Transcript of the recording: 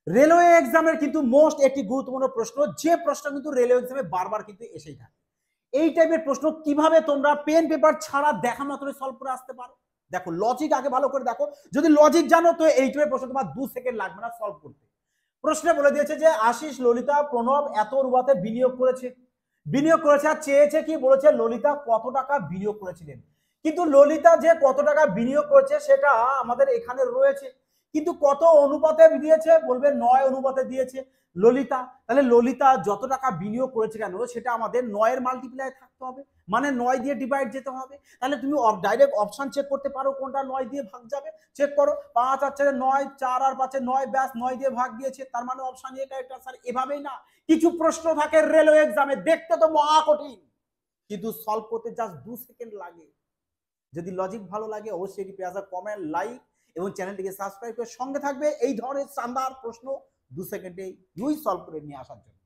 Railway এক্সামের কিন্তু most একটি গুরুত্বপূর্ণ প্রশ্ন, যে প্রশ্ন কিন্তু রেলওয়ে এক্সামে বারবার কিন্তু এসেই থাকে। এই টাইপের প্রশ্ন কিভাবে তোমরা পেন পেপার ছাড়া দেখা মাত্রই সলভ করে আসতে পারো? দেখো লজিক আগে ভালো করে দেখো, যদি লজিক জানো তো এই টাইপের প্রশ্ন তোমার 2 সেকেন্ড লাগবে না সলভ করতে। প্রশ্নে বলে দিয়েছে যে আশিস, ললিতা, প্রণব এত রুবাতে বিনিয়োগ করেছে। বিনিয়োগ করেছে আর চেয়েছে কি, বলেছে ললিতা কত টাকা বিনিয়োগ করেছিলেন। কিন্তু ললিতা যে কত টাকা বিনিয়োগ করেছে সেটা আমাদের এখানে রয়েছে, কিন্তু কত অনুপাতে দিয়েছে, বলবে 9 অনুপাতে দিয়েছে ললিতা। তাহলে ললিতা যত টাকা বিনিয়োগ করেছে কেন সেটা আমাদের 9 এর মাল্টিপ্লাই থাকতে হবে, মানে 9 দিয়ে ডিভাইড যেতে হবে। তাহলে তুমি ডাইরেক্ট অপশন চেক করতে পারো কোনটা 9 দিয়ে ভাগ যাবে, চেক করো। 5 আর 4 9, 4 আর 5 9, ব্যাস 9 দিয়ে ভাগ দিয়েছে, তার মানে অপশন এ কারেক্ট আনসার। এভাবেই না কিছু প্রশ্ন থাকে রেলওয়ে এক্সামে, দেখতে তো মহা কঠিন কিন্তু সলভ করতে জাস্ট 2 সেকেন্ড লাগে। যদি লজিক ভালো লাগে অবশ্যই এটি পেয়ে কমেন্ট, লাইক এবং চ্যানেলটিকে সাবস্ক্রাইব করে সঙ্গে থাকবে এই ধরনের শানদার প্রশ্ন 2 সেকেন্ডে সলভ করে নিয়ে আসার জন্য।